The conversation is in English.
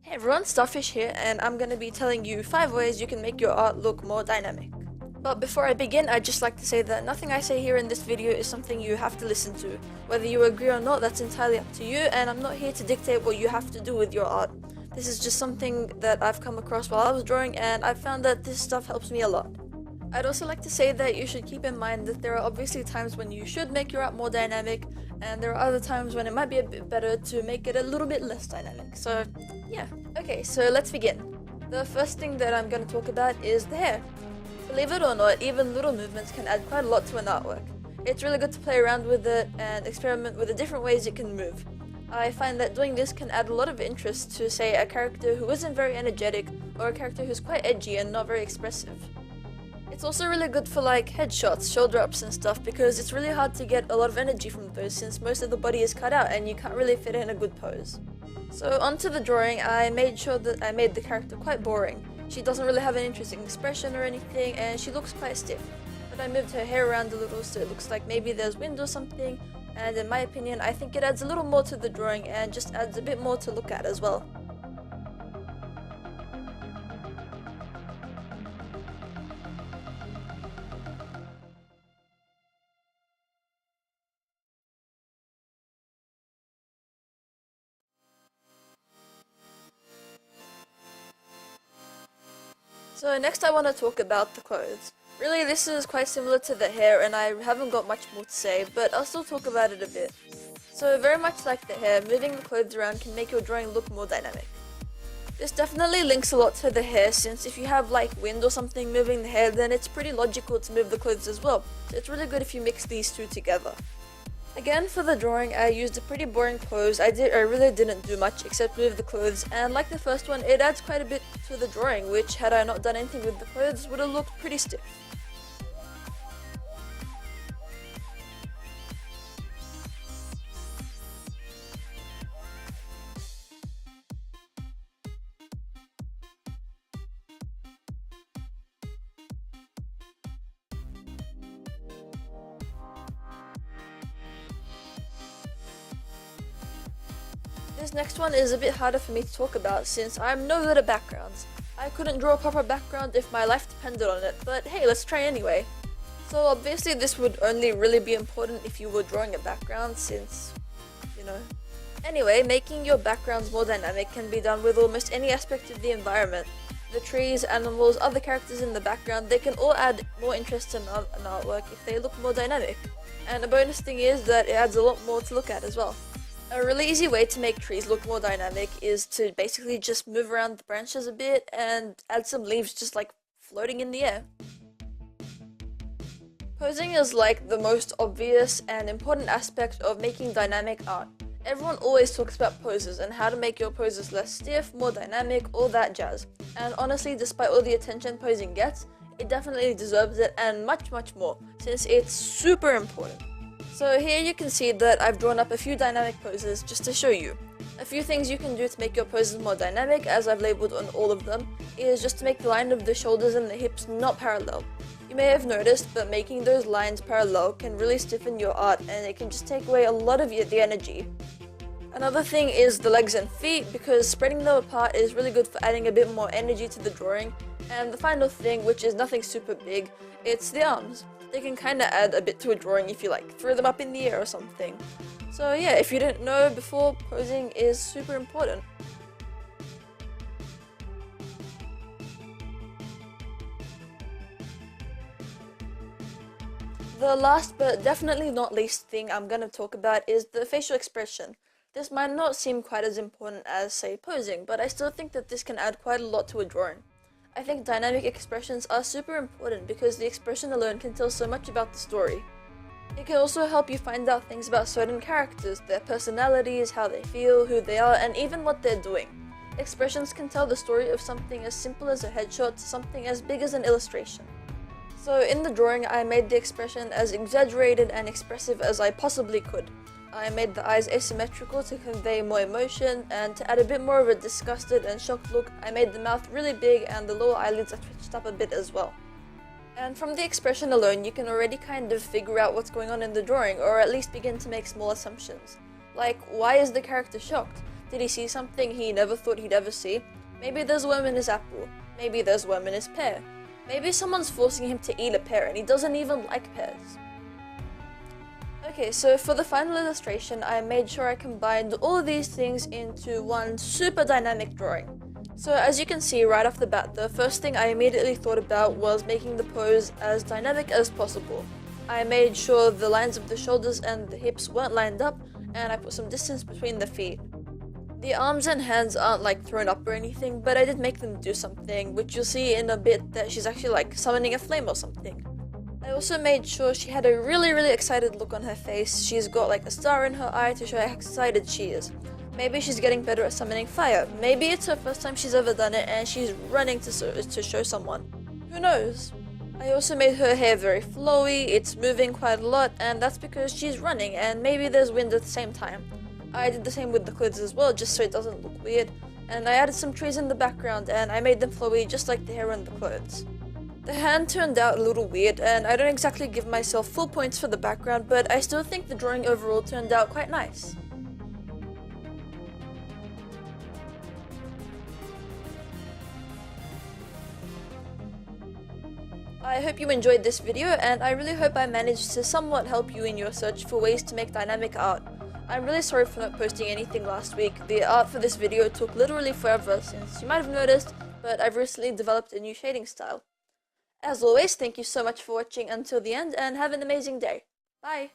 Hey everyone, Starfish here, and I'm gonna be telling you 5 ways you can make your art look more dynamic. But before I begin, I'd just like to say that nothing I say here in this video is something you have to listen to. Whether you agree or not, that's entirely up to you, and I'm not here to dictate what you have to do with your art. This is just something that I've come across while I was drawing, and I've found that this stuff helps me a lot. I'd also like to say that you should keep in mind that there are obviously times when you should make your art more dynamic, and there are other times when it might be a bit better to make it a little bit less dynamic. So, yeah. Okay, so let's begin. The first thing that I'm going to talk about is the hair. Believe it or not, even little movements can add quite a lot to an artwork. It's really good to play around with it and experiment with the different ways it can move. I find that doing this can add a lot of interest to, say, a character who isn't very energetic, or a character who's quite edgy and not very expressive. It's also really good for like headshots, shoulder ups and stuff, because it's really hard to get a lot of energy from those since most of the body is cut out and you can't really fit in a good pose. So onto the drawing, I made sure that I made the character quite boring. She doesn't really have an interesting expression or anything, and she looks quite stiff. But I moved her hair around a little so it looks like maybe there's wind or something, and in my opinion I think it adds a little more to the drawing and just adds a bit more to look at as well. So next I want to talk about the clothes. Really, this is quite similar to the hair and I haven't got much more to say, but I'll still talk about it a bit. So very much like the hair, moving the clothes around can make your drawing look more dynamic. This definitely links a lot to the hair, since if you have like wind or something moving the hair, then it's pretty logical to move the clothes as well. So it's really good if you mix these two together. Again, for the drawing, I used a pretty boring pose. I really didn't do much except move the clothes, and like the first one, it adds quite a bit to the drawing, which, had I not done anything with the clothes, would have looked pretty stiff. This next one is a bit harder for me to talk about since I'm no good at backgrounds. I couldn't draw a proper background if my life depended on it, but hey, let's try anyway. So obviously this would only really be important if you were drawing a background since, you know. Anyway, making your backgrounds more dynamic can be done with almost any aspect of the environment. The trees, animals, other characters in the background, they can all add more interest in an artwork if they look more dynamic. And a bonus thing is that it adds a lot more to look at as well. A really easy way to make trees look more dynamic is to basically just move around the branches a bit and add some leaves just like floating in the air. Posing is like the most obvious and important aspect of making dynamic art. Everyone always talks about poses and how to make your poses less stiff, more dynamic, all that jazz. And honestly, despite all the attention posing gets, it definitely deserves it and much more, since it's super important. So here you can see that I've drawn up a few dynamic poses just to show you. A few things you can do to make your poses more dynamic, as I've labeled on all of them, is just to make the line of the shoulders and the hips not parallel. You may have noticed, but making those lines parallel can really stiffen your art and it can just take away a lot of the energy. Another thing is the legs and feet, because spreading them apart is really good for adding a bit more energy to the drawing. And the final thing, which is nothing super big, it's the arms. They can kinda add a bit to a drawing if you like throw them up in the air or something. So yeah, if you didn't know before, posing is super important. The last but definitely not least thing I'm gonna talk about is the facial expression. This might not seem quite as important as, say, posing, but I still think that this can add quite a lot to a drawing. I think dynamic expressions are super important because the expression alone can tell so much about the story. It can also help you find out things about certain characters, their personalities, how they feel, who they are, and even what they're doing. Expressions can tell the story of something as simple as a headshot to something as big as an illustration. So in the drawing, I made the expression as exaggerated and expressive as I possibly could. I made the eyes asymmetrical to convey more emotion, and to add a bit more of a disgusted and shocked look, I made the mouth really big and the lower eyelids are twitched up a bit as well. And from the expression alone, you can already kind of figure out what's going on in the drawing, or at least begin to make small assumptions. Like, why is the character shocked? Did he see something he never thought he'd ever see? Maybe there's a worm in his apple. Maybe there's a worm in his pear. Maybe someone's forcing him to eat a pear and he doesn't even like pears. Okay, so for the final illustration, I made sure I combined all of these things into one super dynamic drawing. So as you can see right off the bat, the first thing I immediately thought about was making the pose as dynamic as possible. I made sure the lines of the shoulders and the hips weren't lined up, and I put some distance between the feet. The arms and hands aren't like thrown up or anything, but I did make them do something, which you'll see in a bit that she's actually like summoning a flame or something. I also made sure she had a really excited look on her face. She's got like a star in her eye to show how excited she is. Maybe she's getting better at summoning fire. Maybe it's her first time she's ever done it and she's running to show someone. Who knows? I also made her hair very flowy, it's moving quite a lot, and that's because she's running and maybe there's wind at the same time. I did the same with the clothes as well, just so it doesn't look weird. And I added some trees in the background and I made them flowy just like the hair and the clothes. The hand turned out a little weird, and I don't exactly give myself full points for the background, but I still think the drawing overall turned out quite nice. I hope you enjoyed this video, and I really hope I managed to somewhat help you in your search for ways to make dynamic art. I'm really sorry for not posting anything last week. The art for this video took literally forever, since you might have noticed, but I've recently developed a new shading style. As always, thank you so much for watching until the end, and have an amazing day. Bye!